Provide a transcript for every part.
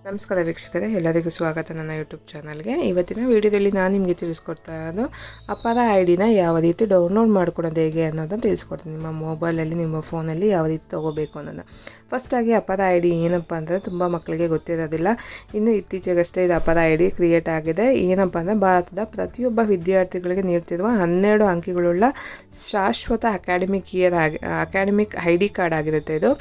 ನಮಸ್ಕಾರ ವೀಕ್ಷಕರೇ, ಎಲ್ಲರಿಗೂ ಸ್ವಾಗತ ನನ್ನ ಯೂಟ್ಯೂಬ್ ಚಾನಲ್ಗೆ. ಇವತ್ತಿನ ವಿಡಿಯೋದಲ್ಲಿ ನಾನು ನಿಮಗೆ ತಿಳಿಸ್ಕೊಡ್ತಾ ಇರೋದು ಅಪಾರ ಐಡಿನ ಯಾವ ರೀತಿ ಡೌನ್ಲೋಡ್ ಮಾಡ್ಕೊಳೋದು ಹೇಗೆ ಅನ್ನೋದನ್ನು ತಿಳಿಸ್ಕೊಡ್ತೀನಿ. ನಿಮ್ಮ ಮೊಬೈಲಲ್ಲಿ ನಿಮ್ಮ ಫೋನಲ್ಲಿ ಯಾವ ರೀತಿ ತೊಗೋಬೇಕು ಅನ್ನೋದು. ಫಸ್ಟಾಗಿ ಅಪಾರ ಐಡಿ ಏನಪ್ಪ ಅಂದರೆ ತುಂಬ ಮಕ್ಕಳಿಗೆ ಗೊತ್ತಿರೋದಿಲ್ಲ. ಇನ್ನು ಇತ್ತೀಚೆಗಷ್ಟೇ ಇದು ಅಪಾರ ಐಡಿ ಕ್ರಿಯೇಟ್ ಆಗಿದೆ. ಏನಪ್ಪ ಅಂದರೆ ಭಾರತದ ಪ್ರತಿಯೊಬ್ಬ ವಿದ್ಯಾರ್ಥಿಗಳಿಗೆ ನೀಡ್ತಿರುವ 12 ಅಂಕಿಗಳುಳ್ಳ ಶಾಶ್ವತ ಅಕಾಡೆಮಿಕ್ ಐಡಿ ಕಾರ್ಡ್ ಆಗಿರುತ್ತೆ ಇದು.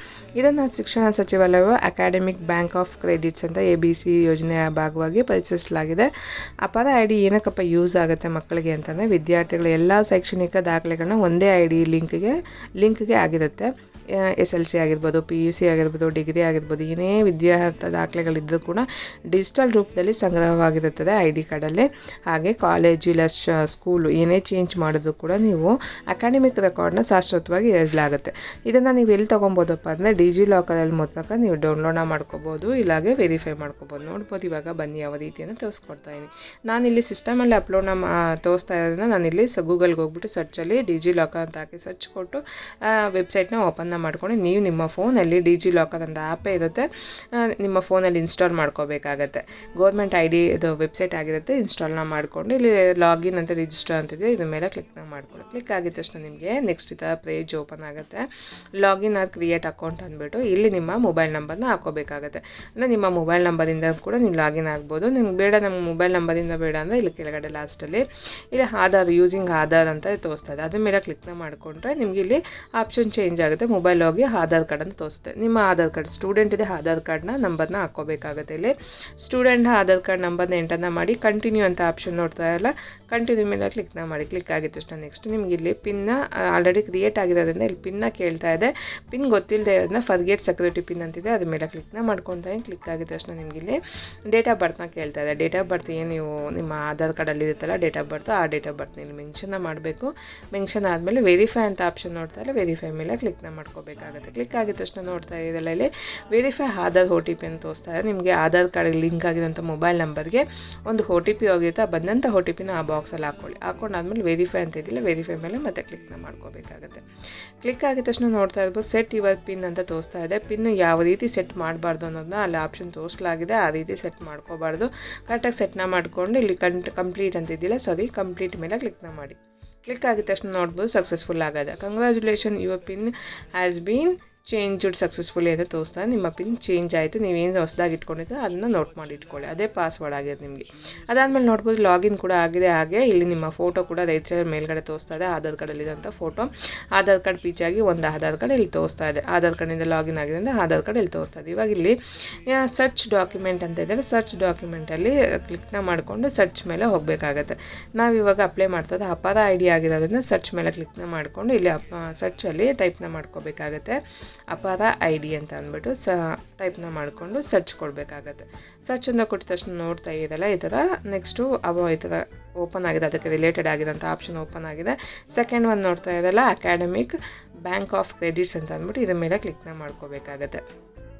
ಇದನ್ನು ಶಿಕ್ಷಣ ಸಚಿವಾಲಯವು ಅಕಾಡೆಮಿಕ್ ಬ್ಯಾಂಕ್ ಆಫ್ ಕ್ರೆಡಿಟ್ಸ್ ಅಂತ ABC ಯೋಜನೆಯ ಭಾಗವಾಗಿ ಪರಿಚಯಿಸಲಾಗಿದೆ. ಅಪಾರ ಐಡಿ ಏನಕ್ಕಪ್ಪ ಯೂಸ್ ಆಗುತ್ತೆ ಮಕ್ಕಳಿಗೆ ಅಂತಂದರೆ, ವಿದ್ಯಾರ್ಥಿಗಳ ಎಲ್ಲ ಶೈಕ್ಷಣಿಕ ದಾಖಲೆಗಳನ್ನ ಒಂದೇ ಐಡಿ ಲಿಂಕ್ಗೆ ಆಗಿರುತ್ತೆ. SLC ಆಗಿರ್ಬೋದು, PUC ಆಗಿರ್ಬೋದು, ಡಿಗ್ರಿ ಆಗಿರ್ಬೋದು, ಏನೇ ವಿದ್ಯಾರ್ಥಿ ದಾಖಲೆಗಳಿದ್ದರೂ ಕೂಡ ಡಿಜಿಟಲ್ ರೂಪದಲ್ಲಿ ಸಂಗ್ರಹವಾಗಿರುತ್ತದೆ ಐಡಿ ಕಾರ್ಡಲ್ಲಿ. ಹಾಗೆ ಕಾಲೇಜು ಇಲ್ಲ ಸ್ಕೂಲು ಏನೇ ಚೇಂಜ್ ಮಾಡಿದ್ರು ಕೂಡ ನೀವು ಅಕಾಡೆಮಿಕ್ ರೆಕಾರ್ಡ್ನ ಶಾಶ್ವತವಾಗಿ ಇಡಲಾಗುತ್ತೆ. ಇದನ್ನು ನೀವು ಎಲ್ಲಿ ತೊಗೊಬೋದಪ್ಪ ಅಂದರೆ ಡಿಜಿಲಾಕರಲ್ಲಿ ಮೂಲಕ ನೀವು ಡೌನ್ಲೋಡ್ ಮಾಡ್ಕೋಬೋದು, ಇಲ್ಲಾಗೆ ವೆರಿಫೈ ಮಾಡ್ಕೋಬೋದು. ನೋಡ್ಬೋದು. ಇವಾಗ ಬನ್ನಿ ಯಾವ ರೀತಿಯನ್ನು ತೋರಿಸ್ಕೊಡ್ತಾ ಇದ್ದೀನಿ. ನಾನಿಲ್ಲಿ ಸಿಸ್ಟಮಲ್ಲಿ ತೋರಿಸ್ತಾ ಇರೋದನ್ನ ನಾನಿಲ್ಲಿ ಗೂಗಲ್ಗೆ ಹೋಗ್ಬಿಟ್ಟು ಸರ್ಚಲ್ಲಿ ಡಿಜಿಲಾಕರ್ ಅಂತ ಹಾಕಿ ಸರ್ಚ್ ಕೊಟ್ಟು ವೆಬ್ಸೈಟ್ನ ಓಪನ್ ಮಾಡ್ಕೊಂಡು ನೀವು ನಿಮ್ಮ ಫೋನಲ್ಲಿ ಡಿಜಿಲಾಕರ್ ಅಂತ ಆ್ಯಪೇ ಇರುತ್ತೆ, ನಿಮ್ಮ ಫೋನಲ್ಲಿ ಇನ್ಸ್ಟಾಲ್ ಮಾಡ್ಕೋಬೇಕಾಗತ್ತೆ. ಗೌರ್ಮೆಂಟ್ ID ಇದು ವೆಬ್ಸೈಟ್ ಆಗಿರುತ್ತೆ. ಇನ್ಸ್ಟಾಲ್ನ ಮಾಡಿಕೊಂಡು ಇಲ್ಲಿ ಲಾಗಿನ್ ಅಂತ ರಿಜಿಸ್ಟರ್ ಅಂತಿದೆ, ಇದ್ರ ಮೇಲೆ ಕ್ಲಿಕ್ನ ಮಾಡ್ಕೊಳ್ಳಿ. ಕ್ಲಿಕ್ ಆಗಿದ ತಕ್ಷಣ ನಿಮಗೆ ನೆಕ್ಸ್ಟ್ ಈ ಥರ ಪೇಜ್ ಓಪನ್ ಆಗುತ್ತೆ. ಲಾಗಿನ್ ಆರ್ ಕ್ರಿಯೇಟ್ ಅಕೌಂಟ್ ಅಂದ್ಬಿಟ್ಟು ಇಲ್ಲಿ ನಿಮ್ಮ ಮೊಬೈಲ್ ನಂಬರ್ನ ಹಾಕೋಬೇಕಾಗುತ್ತೆ. ಅಂದರೆ ನಿಮ್ಮ ಮೊಬೈಲ್ ನಂಬರಿಂದ ಕೂಡ ನೀವು ಲಾಗಿನ್ ಆಗ್ಬೋದು. ನಿಮ್ಗೆ ಬೇಡ, ನಮ್ಮ ಮೊಬೈಲ್ ನಂಬರಿಂದ ಬೇಡ ಅಂದರೆ ಇಲ್ಲಿ ಕೆಳಗಡೆ ಲಾಸ್ಟಲ್ಲಿ ಇಲ್ಲಿ ಯೂಸಿಂಗ್ ಆಧಾರ್ ಅಂತ ತೋರಿಸ್ತದೆ. ಅದ್ರ ಮೇಲೆ ಕ್ಲಿಕ್ನ ಮಾಡಿಕೊಂಡ್ರೆ ನಿಮಗೆ ಇಲ್ಲಿ ಆಪ್ಷನ್ ಚೇಂಜ್ ಆಗುತ್ತೆ. ಮೊಬೈಲ್ ಹೋಗಿ ಆಧಾರ್ ಕಾರ್ಡನ್ನು ತೋರಿಸುತ್ತೆ. ನಿಮ್ಮ ಆಧಾರ್ ಕಾರ್ಡ್ ಸ್ಟೂಡೆಂಟ್ ಇದೆ, ಆಧಾರ್ ಕಾರ್ಡ್ನ ನಂಬರ್ನ ಹಾಕ್ಕೋಬೇಕಾಗುತ್ತೆ. ಇಲ್ಲಿ ಸ್ಟೂಡೆಂಟ್ ಆಧಾರ್ ಕಾರ್ಡ್ ನಂಬರ್ನ ಎಂಟರ್ನ ಮಾಡಿ ಕಂಟಿನ್ಯೂ ಅಂತ ಆಪ್ಷನ್ ನೋಡ್ತಾ ಇಲ್ಲ, ಕಂಟಿನ್ಯೂ ಮೇಲೆ ಕ್ಲಿಕ್ನ ಮಾಡಿ. ಕ್ಲಿಕ್ ಆಗಿದ ತಕ್ಷಣ ನೆಕ್ಸ್ಟ್ ನಿಮಗೆ ಇಲ್ಲಿ ಪಿನ್ನ ಆಲ್ರೆಡಿ ಕ್ರಿಯೇಟ್ ಆಗಿರೋದ್ರಿಂದ ಇಲ್ಲಿ ಪಿನ್ನ ಕೇಳ್ತಾ ಇದೆ. ಪಿನ್ ಗೊತ್ತಿಲ್ಲದೆ ಇರೋದನ್ನ ಫರ್ಗೆಟ್ ಸೆಕ್ಯೂರಿಟಿ ಪಿನ್ ಅಂತಿದೆ, ಅದ್ರ ಮೇಲೆ ಕ್ಲಿಕ್ನ ಮಾಡ್ಕೊತಾ. ಕ್ಲಿಕ್ ಆಗಿದ ತಕ್ಷಣ ನಿಮಗೆ ಇಲ್ಲಿ ಡೇಟ್ ಆಫ್ ಬರ್ತ್ನ ಕೇಳ್ತಾ ಇದೆ. ಡೇಟ್ ಆಫ್ ಬರ್ತ್ ಏನು ನೀವು ನಿಮ್ಮ ಆಧಾರ್ ಕಾರ್ಡಲ್ಲಿ ಇರುತ್ತಲ್ಲ ಡೇಟ್ ಆಫ್ ಬರ್ತ್, ಆ ಡೇಟ್ ಆಫ್ ಬರ್ತ್ನ ಇಲ್ಲಿ ಮೆನ್ಷನ್ನ ಮಾಡಬೇಕು. ಮೆನ್ಷನ್ ಆದಮೇಲೆ ವೆರಿಫೈ ಅಂತ ಆಪ್ಷನ್ ನೋಡ್ತಾ ಇಲ್ಲ, ವೆರಿಫೈ ಮೇಲೆ ಕ್ಲಿಕ್ನ ಮಾಡ್ಕೋಬೇಕಾಗುತ್ತೆ. ಕ್ಲಿಕ್ ಆಗಿದ ತಕ್ಷಣ ನೋಡ್ತಾ ಇದೆಲ್ಲ ಇಲ್ಲಿ ವೆರಿಫೈ ಆಧಾರ್ OTP ಅಂತ ತೋರಿಸ್ತಾ ಇದೆ. ನಿಮಗೆ ಆಧಾರ್ ಕಾರ್ಡ್ ಲಿಂಕ್ ಆಗಿರೋಂಥ ಮೊಬೈಲ್ ನಂಬರ್ಗೆ ಒಂದು OTP ಹೋಗಿರುತ್ತೆ. ಬಂದಂಥ OTPನ ಆ ಬಾಕ್ಸಲ್ಲಿ ಹಾಕೊಂಡಾದ್ಮೇಲೆ ವೆರಿಫೈ ಅಂತ ಇದ್ದಿಲ್ಲ, ವೆರಿಫೈ ಮೇಲೆ ಮತ್ತೆ ಕ್ಲಿಕ್ನ ಮಾಡ್ಕೋಬೇಕಾಗುತ್ತೆ. ಕ್ಲಿಕ್ ಆಗಿದ ತಕ್ಷಣ ನೋಡ್ತಾ ಇರ್ಬೋದು ಸೆಟ್ ಯುವರ್ ಪಿನ್ ಅಂತ ತೋರಿಸ್ತಾ ಇದೆ. ಪಿನ್ ಯಾವ ರೀತಿ ಸೆಟ್ ಮಾಡಬಾರ್ದು ಅನ್ನೋದನ್ನ ಅಲ್ಲಿ ಆಪ್ಷನ್ ತೋರಿಸಲಾಗಿದೆ. ಆ ರೀತಿ ಸೆಟ್ ಮಾಡ್ಕೋಬಾರ್ದು. ಕರೆಕ್ಟಾಗಿ ಸೆಟ್ನ ಮಾಡಿಕೊಂಡು ಇಲ್ಲಿ ಕಂಪ್ಲೀಟ್ ಅಂತ ಇದ್ದಿಲ್ಲ, ಕಂಪ್ಲೀಟ್ ಮೇಲೆ ಕ್ಲಿಕ್ನ ಮಾಡಿ. ಕ್ಲಿಕ್ ಆಗಿದ ತಕ್ಷಣ ನೋಡ್ಬೋದು ಸಕ್ಸಸ್ಫುಲ್ ಆಗಿದೆ. Congratulation, your pin has been changed successfully ಅಂತ ತೋರಿಸ್ತಾರೆ. ನಿಮ್ಮ ಪಿನ್ ಚೇಂಜ್ ಆಯಿತು. ನೀವೇನು ಹೊಸದಾಗಿ ಇಟ್ಕೊಂಡಿದ್ರೆ ಅದನ್ನು ನೋಟ್ ಮಾಡಿ ಇಟ್ಕೊಳ್ಳಿ, ಅದೇ ಪಾಸ್ವರ್ಡ್ ಆಗಿದೆ ನಿಮಗೆ. ಅದಾದಮೇಲೆ ನೋಡ್ಬೋದು ಲಾಗಿನ್ ಕೂಡ ಆಗಿದೆ. ಹಾಗೆ ಇಲ್ಲಿ ನಿಮ್ಮ ಫೋಟೋ ಕೂಡ ರೈಟ್ ಸೈಡ್ ಮೇಲ್ಗಡೆ ತೋರಿಸ್ತಾ ಇದೆ. ಆಧಾರ್ ಕಾರ್ಡಲ್ಲಿದ್ದಂಥ ಫೋಟೋ, ಆಧಾರ್ ಕಾರ್ಡ್ ಪೀಚಾಗಿ ಒಂದು ಆಧಾರ್ ಕಾರ್ಡ್ ಇಲ್ಲಿ ತೋರಿಸ್ತಾ ಇದೆ. ಆಧಾರ್ ಕಾರ್ಡಿಂದ ಲಾಗಿನ್ ಆಗಿದೆ ಅಂದರೆ ಆಧಾರ್ ಕಾರ್ಡ್ ಇಲ್ಲಿ ತೋರಿಸ್ತಾ ಇದೆ. ಇವಾಗ ಇಲ್ಲಿ ಸರ್ಚ್ ಡಾಕ್ಯುಮೆಂಟ್ ಅಂತ ಇದೆ. ಸರ್ಚ್ ಡಾಕ್ಯುಮೆಂಟಲ್ಲಿ ಕ್ಲಿಕ್ನ ಮಾಡಿಕೊಂಡು ಸರ್ಚ್ ಮೇಲೆ ಹೋಗಬೇಕಾಗತ್ತೆ. ನಾವಿವಾಗ ಅಪ್ಲೈ ಮಾಡ್ತದೆ ಅಪಾರ ಐಡಿ ಆಗಿರೋದ್ರಿಂದ ಸರ್ಚ್ ಮೇಲೆ ಕ್ಲಿಕ್ನ ಮಾಡಿಕೊಂಡು ಇಲ್ಲಿ ಸರ್ಚಲ್ಲಿ ಟೈಪ್ನ ಮಾಡ್ಕೋಬೇಕಾಗತ್ತೆ. ಅಪಾರ ID ಅಂತ ಅಂದ್ಬಿಟ್ಟು ಟೈಪ್ನ ಮಾಡಿಕೊಂಡು ಸರ್ಚ್ ಕೊಡಬೇಕಾಗತ್ತೆ. ಸರ್ಚ್ ಅಂತ ಕೊಟ್ಟ ತಕ್ಷಣ ನೋಡ್ತಾ ಇದೆಲ್ಲ ಈ ಥರ ನೆಕ್ಸ್ಟು ಈ ಥರ ಓಪನ್ ಆಗಿದೆ, ಅದಕ್ಕೆ ರಿಲೇಟೆಡ್ ಆಗಿರೋಂಥ ಆಪ್ಷನ್ ಓಪನ್ ಆಗಿದೆ. ಸೆಕೆಂಡ್ ಒನ್ ನೋಡ್ತಾ ಇದೆಲ್ಲ ಅಕಾಡೆಮಿಕ್ ಬ್ಯಾಂಕ್ ಆಫ್ ಕ್ರೆಡಿಟ್ಸ್ ಅಂತ ಅಂದ್ಬಿಟ್ಟು ಇದ್ರ ಮೇಲೆ ಕ್ಲಿಕ್ನ ಮಾಡ್ಕೋಬೇಕಾಗತ್ತೆ.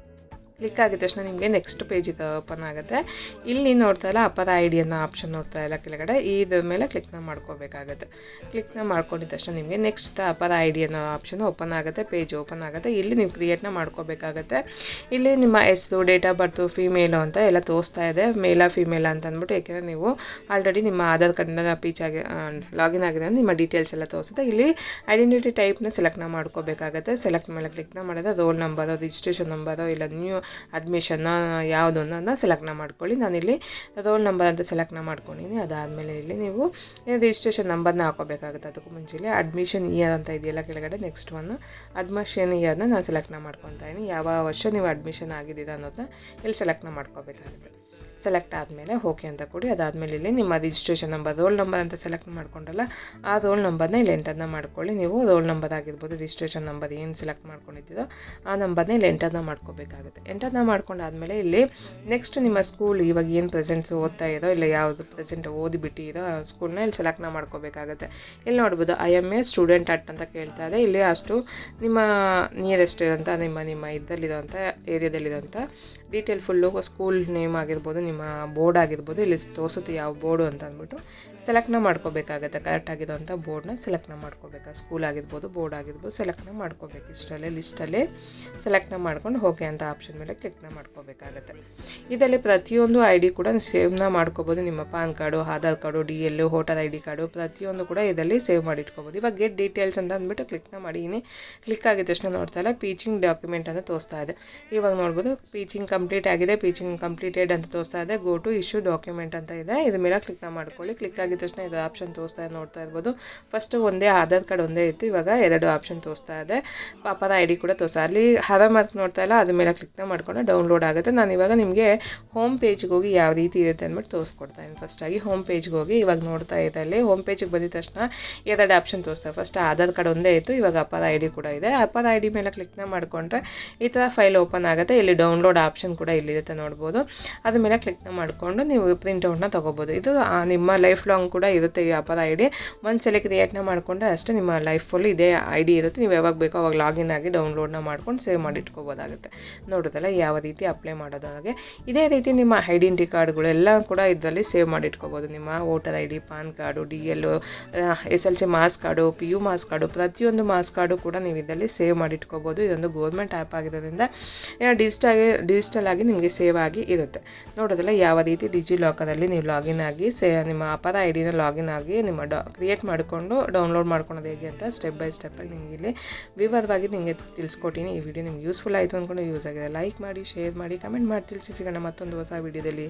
ಕ್ಲಿಕ್ ಆಗಿದ ತಕ್ಷಣ ನಿಮಗೆ ನೆಕ್ಸ್ಟ್ ಪೇಜ್ ಇದು ಓಪನ್ ಆಗುತ್ತೆ. ಇಲ್ಲಿ ನೋಡ್ತಾ ಇಲ್ಲ ಅಪಾರ ID ಅನ್ನೋ ಆಪ್ಷನ್ ನೋಡ್ತಾ ಇಲ್ಲ ಕೆಳಗಡೆ, ಇದ್ರ ಮೇಲೆ ಕ್ಲಿಕ್ನ ಮಾಡ್ಕೋಬೇಕಾಗತ್ತೆ. ಕ್ಲಿಕ್ನ ಮಾಡ್ಕೊಂಡಿದ ತಕ್ಷಣ ನಿಮಗೆ ನೆಕ್ಸ್ಟ್ ಅಪಾರ ID ಅನ್ನೋ ಆಪ್ಷನ್ ಓಪನ್ ಆಗುತ್ತೆ. ಪೇಜ್ ಓಪನ್ ಆಗುತ್ತೆ. ಇಲ್ಲಿ ನೀವು ಕ್ರಿಯೇಟ್ನ ಮಾಡ್ಕೋಬೇಕಾಗತ್ತೆ. ಇಲ್ಲಿ ನಿಮ್ಮ ಹೆಸರು, ಡೇಟ್ ಆಫ್ ಬರ್ತು, ಫಿಮೇಲು ಅಂತ ಎಲ್ಲ ತೋರಿಸ್ತಾ ಇದೆ. ಮೇಲಾ ಫಿಮೇಲಾ ಅಂತ ಅಂದ್ಬಿಟ್ಟು, ಯಾಕೆಂದರೆ ನೀವು ಆಲ್ರೆಡಿ ನಿಮ್ಮ ಆಧಾರ್ ಕಾರ್ಡ್ನ ಪೀಚಾಗಿ ಲಾಗಿನ್ ಆಗಿದೆ ನಿಮ್ಮ ಡೀಟೇಲ್ಸ್ ಎಲ್ಲ ತೋರಿಸುತ್ತೆ. ಇಲ್ಲಿ ಐಡೆಂಟಿಟಿ ಟೈಪ್ನ ಸೆಲೆಕ್ಟ್ನ ಮಾಡ್ಕೋಬೇಕಾಗತ್ತೆ. ಸೆಲೆಕ್ಟ್ ಮೇಲೆ ಕ್ಲಿಕ್ನ ಮಾಡಿದ್ರೆ ರೋಲ್ ನಂಬರು, ರಿಜಿಸ್ಟ್ರೇಷನ್ ನಂಬರು ಇಲ್ಲ ನ್ಯೂ ಅಡ್ಮಿಷನ್ನ ಯಾವುದನ್ನ ಸೆಲೆಕ್ಟ್ನ ಮಾಡ್ಕೊಳ್ಳಿ. ನಾನಿಲ್ಲಿ ರೋಲ್ ನಂಬರ್ ಅಂತ ಸೆಲೆಕ್ಟ್ನ ಮಾಡ್ಕೊಂಡಿನಿ. ಅದಾದಮೇಲೆ ಇಲ್ಲಿ ನೀವು ರಿಜಿಸ್ಟ್ರೇಷನ್ ನಂಬರ್ನ ಹಾಕೋಬೇಕಾಗುತ್ತೆ. ಅದಕ್ಕೂ ಮುಂಚೆ ಇಲ್ಲಿ ಅಡ್ಮಿಷನ್ ಇಯರ್ ಅಂತ ಇದೆಯಲ್ಲ ಕೆಳಗಡೆ, ನೆಕ್ಸ್ಟ್ ಒಂದು ಅಡ್ಮಿಷನ್ ಇಯರ್ನ ನಾನು ಸೆಲೆಕ್ಟ್ನ ಮಾಡ್ಕೊತಾ ಇದ್ದೀನಿ. ಯಾವ ವರ್ಷ ನೀವು ಅಡ್ಮಿಷನ್ ಆಗಿದ್ದೀರಾ ಅನ್ನೋದನ್ನ ಇಲ್ಲಿ ಸೆಲೆಕ್ಟ್ನ ಮಾಡ್ಕೋಬೇಕಾಗುತ್ತೆ. ಸೆಲೆಕ್ಟ್ ಆದಮೇಲೆ ಓಕೆ ಅಂತ ಕೊಡಿ. ಅದಾದಮೇಲೆ ಇಲ್ಲಿ ನಿಮ್ಮ ರಿಜಿಸ್ಟ್ರೇಷನ್ ನಂಬರ್, ರೋಲ್ ನಂಬರ್ ಅಂತ ಸೆಲೆಕ್ಟ್ ಮಾಡ್ಕೊಂಡಲ್ಲ ಆ ರೋಲ್ ನಂಬರ್ನ ಇಲ್ಲಿ ಎಂಟರ್ನ ಮಾಡ್ಕೊಳ್ಳಿ. ನೀವು ರೋಲ್ ನಂಬರ್ ಆಗಿರ್ಬೋದು, ರಿಜಿಸ್ಟ್ರೇಷನ್ ನಂಬರ್ ಏನು ಸೆಲೆಕ್ಟ್ ಮಾಡ್ಕೊಂಡಿದ್ದೀರೋ ಆ ನಂಬರ್ನ ಇಲ್ಲಿ ಎಂಟರ್ನ ಮಾಡ್ಕೋಬೇಕಾಗುತ್ತೆ. ಎಂಟರ್ನ ಮಾಡ್ಕೊಂಡಾದಮೇಲೆ ಇಲ್ಲಿ ನೆಕ್ಸ್ಟ್ ನಿಮ್ಮ ಸ್ಕೂಲ್ ಇವಾಗ ಏನು ಪ್ರೆಸೆಂಟ್ಸ್ ಓದ್ತಾ ಇರೋ ಇಲ್ಲ ಯಾವುದು ಪ್ರೆಸೆಂಟ್ ಓದಿಬಿಟ್ಟಿರೋ ಸ್ಕೂಲ್ನ ಇಲ್ಲಿ ಸೆಲೆಕ್ಟ್ನ ಮಾಡ್ಕೋಬೇಕಾಗುತ್ತೆ. ಇಲ್ಲಿ ನೋಡ್ಬೋದು IMA ಸ್ಟೂಡೆಂಟ್ ಅಂತ ಕೇಳ್ತಾ ಇದೆ. ಇಲ್ಲಿ ಅಷ್ಟು ನಿಮ್ಮ ನಿಯರೆಸ್ಟ್ ಇರೋಂಥ ನಿಮ್ಮ ಇದ್ದಲ್ಲಿರೋಂಥ ಏರಿಯಾದಲ್ಲಿರೋಂಥ ಡೀಟೇಲ್ ಫುಲ್ಲು ಸ್ಕೂಲ್ ನೇಮ್ ಆಗಿರ್ಬೋದು, ನಿಮ್ಮ ಬೋರ್ಡ್ ಆಗಿರ್ಬೋದು, ಇಲ್ಲಿ ತೋರಿಸುತ್ತೆ ಯಾವ ಬೋರ್ಡು ಅಂತ ಅಂದ್ಬಿಟ್ಟು ಸೆಲೆಕ್ಟ್ನ ಮಾಡ್ಕೋಬೇಕಾಗುತ್ತೆ. ಕರೆಕ್ಟಾಗಿರೋಂಥ ಬೋರ್ಡ್ನ ಸೆಲೆಕ್ಟ್ನ ಮಾಡ್ಕೋಬೇಕು. ಸ್ಕೂಲ್ ಆಗಿರ್ಬೋದು, ಬೋರ್ಡ್ ಆಗಿರ್ಬೋದು ಸೆಲೆಕ್ಟ್ನ ಮಾಡ್ಕೋಬೇಕು. ಇಷ್ಟರಲ್ಲೇ ಲಿಸ್ಟಲ್ಲೇ ಸೆಲೆಕ್ಟ್ನ ಮಾಡ್ಕೊಂಡು ಓಕೆ ಅಂತ ಆಪ್ಷನ್ ಮೇಲೆ ಕ್ಲಿಕ್ನ ಮಾಡ್ಕೋಬೇಕಾಗತ್ತೆ. ಇದರಲ್ಲಿ ಪ್ರತಿಯೊಂದು ಐ ಡಿ ಕೂಡ ಸೇವ್ನ ಮಾಡ್ಕೋಬೋದು. ನಿಮ್ಮ PAN card, Aadhaar card, DL, voter ID card ಪ್ರತಿಯೊಂದು ಕೂಡ ಇದರಲ್ಲಿ ಸೇವ್ ಮಾಡಿ ಇಟ್ಕೋಬೋದು. ಇವಾಗ ಗೆಟ್ ಡೀಟೇಲ್ಸ್ ಅಂತ ಅಂದ್ಬಿಟ್ಟು ಕ್ಲಿಕ್ನ ಮಾಡಿದ್ದೀನಿ. ಕ್ಲಿಕ್ ಆಗಿದ ತಕ್ಷಣ ನೋಡ್ತಾ ಇಲ್ಲ ಟೀಚಿಂಗ್ ಡಾಕ್ಯುಮೆಂಟ್ ಅಂತ ತೋರಿಸ್ತಾ ಇದೆ. ಇವಾಗ ನೋಡ್ಬೋದು ಟೀಚಿಂಗ್ ಕಂಪ್ಲೀಟ್ ಆಗಿದೆ, ಟೀಚಿಂಗ್ ಕಂಪ್ಲೀಟೆಡ್ ಅಂತ ತೋರಿಸ್ತಾ ಇದೆ. ಗೋ ಟು ಇಶ್ಯೂ ಡಾಕ್ಯುಮೆಂಟ್ ಅಂತ ಇದೆ. ಇದ್ರ ಮೇಲೆ ಕ್ಲಿಕ್ನ ಮಾಡ್ಕೊಳ್ಳಿ. ಕ್ಲಿಕ್ ಆಗಿದ ತಕ್ಷಣ ಇದು ಆಪ್ಷನ್ ತೋರಿಸ್ತಾ ಇದೆ, ನೋಡ್ತಾ ಇರ್ಬೋದು. ಫಸ್ಟ್ ಒಂದೇ ಆಧಾರ್ ಕಾರ್ಡ್ ಒಂದೇ ಇತ್ತು, ಇವಾಗ 2 ಆಪ್ಷನ್ ತೋರಿಸ್ತಾ ಇದೆ. ಪಾಪದ ID ಕೂಡ ತೋರಿಸ್ತಾ ಅಲ್ಲಿ ಹದ ಮಾರ್ಕ್ ನೋಡ್ತಾ ಇಲ್ಲ, ಅದ್ರ ಮೇಲೆ ಕ್ಲಿಕ್ನ ಮಾಡ್ಕೊಂಡು ಡೌನ್ಲೋಡ್ ಆಗುತ್ತೆ. ನಾನು ಇವಾಗ ನಿಮಗೆ ಹೋಮ್ ಪೇಜ್ಗೆ ಹೋಗಿ ಯಾವ ರೀತಿ ಇರುತ್ತೆ ಅಂದ್ಬಿಟ್ಟು ತೋರಿಸ್ಕೊಡ್ತಾ ಇದ್ದೀನಿ. ಫಸ್ಟಾಗಿ ಹೋಮ್ ಪೇಜ್ಗೆ ಹೋಗಿ ಇವಾಗ ನೋಡ್ತಾ ಇದೆ. ಅಲ್ಲಿ ಹೋಮ್ ಪೇಜ್ಗೆ ಬಂದಿದ ತಕ್ಷಣ 2 ಆಪ್ಷನ್ ತೋರಿಸ್ತಾರೆ. ಫಸ್ಟ್ ಆಧಾರ್ ಕಾರ್ಡ್ ಒಂದೇ ಇತ್ತು, ಇವಾಗ ಅಪ್ಪದ ID ಕೂಡ ಇದೆ. ಅಪ್ಪದ ID ಮೇಲೆ ಕ್ಲಿಕ್ನ ಮಾಡಿಕೊಂಡ್ರೆ ಈ ಥರ ಫೈಲ್ ಓಪನ್ ಆಗುತ್ತೆ. ಇಲ್ಲಿ ಡೌನ್ಲೋಡ್ ಆಪ್ಷನ್ ಕೂಡ ಇಲ್ಲಿರುತ್ತೆ ನೋಡ್ಬೋದು. ಅದ್ರ ಮೇಲೆ ಕ್ಲಿಕ್ನ ಮಾಡಿಕೊಂಡು ನೀವು ಪ್ರಿಂಟೌಟ್ನ ತೊಗೋಬೋದು. ಇದು ನಿಮ್ಮ ಲೈಫ್ ಲಾಂಗ್ ಕೂಡ ಇರುತ್ತೆ ಈ ಅಪ್ಪದ ID. ಒಂದ್ಸಲ ಕ್ರಿಯೇಟ್ನ ಮಾಡಿಕೊಂಡ್ರೆ ಅಷ್ಟೇ ನಿಮ್ಮ ಲೈಫ್ ಫುಲ್ ಇದೇ ID ಇರುತ್ತೆ. ನೀವು ಯಾವಾಗ ಬೇಕೋ ಅವಾಗ ಲಾಗಿನ್ ಆಗಿ ಡೌನ್ಲೋಡ್ನ ಮಾಡ್ಕೊಂಡು ಸೇವ್ ಮಾಡಿ ಇಟ್ಕೋಬೋದಾಗುತ್ತೆ. ನೋಡೋದಲ್ಲ ಯಾವ ರೀತಿ ಅಪ್ಲೈ ಮಾಡೋದು. ಹಾಗೆ ಇದೇ ರೀತಿ ನಿಮ್ಮ ಐಡೆಂಟಿ ಕಾರ್ಡ್ಗಳೆಲ್ಲ ಕೂಡ ಇದರಲ್ಲಿ ಸೇವ್ ಮಾಡಿ ಇಟ್ಕೋಬೋದು. ನಿಮ್ಮ voter ID, PAN card, DL, SLC marks card, PU marks card ಪ್ರತಿಯೊಂದು ಮಾರ್ಕ್ಸ್ ಕಾರ್ಡು ಕೂಡ ನೀವು ಇದರಲ್ಲಿ ಸೇವ್ ಮಾಡಿ ಇಟ್ಕೋಬೋದು. ಇದೊಂದು ಗೌರ್ಮೆಂಟ್ ಆ್ಯಪ್ ಆಗಿರೋದ್ರಿಂದ ಡಿಜಿಟಲ್ ಆಗಿ ನಿಮಗೆ ಸೇವ್ ಆಗಿ ಇರುತ್ತೆ. ನೋಡೋದಲ್ಲ ಯಾವ ರೀತಿ ಡಿಜಿ ಲಾಕರಲ್ಲಿ ನೀವು ಲಾಗಿನ್ ಆಗಿ ನಿಮ್ಮ ಅಪರ ID ಲಾಗಿನ್ ಆಗಿ ನಿಮ್ಮ ಕ್ರಿಯೇಟ್ ಮಾಡಿಕೊಂಡು ಡೌನ್ಲೋಡ್ ಮಾಡ್ಕೊಳೋದು ಹೇಗೆ ಅಂತ ಸ್ಟೆಪ್ ಬೈ ಸ್ಟೆಪ್ ಆಗಿ ನಿಮಗೆ ಇಲ್ಲಿ ವಿವರವಾಗಿ ನಿಮಗೆ ತಿಳಿಸ್ಕೊಟ್ಟಿನಿ. ಈ ವಿಡಿಯೋ ನಿಮ್ಗೆ ಯೂಸ್ಫುಲ್ ಆಯಿತು ಅಂದ್ಕೊಂಡು ಯೂಸ್ ಆಗಿದೆ. ಲೈಕ್ ಮಾಡಿ, ಶೇರ್ ಮಾಡಿ, ಕಮೆಂಟ್ ಮಾಡಿ ತಿಳಿಸಿ. ಸಿಗೋಣ ಮತ್ತೊಂದು ಹೊಸ ವಿಡಿಯೋದಲ್ಲಿ.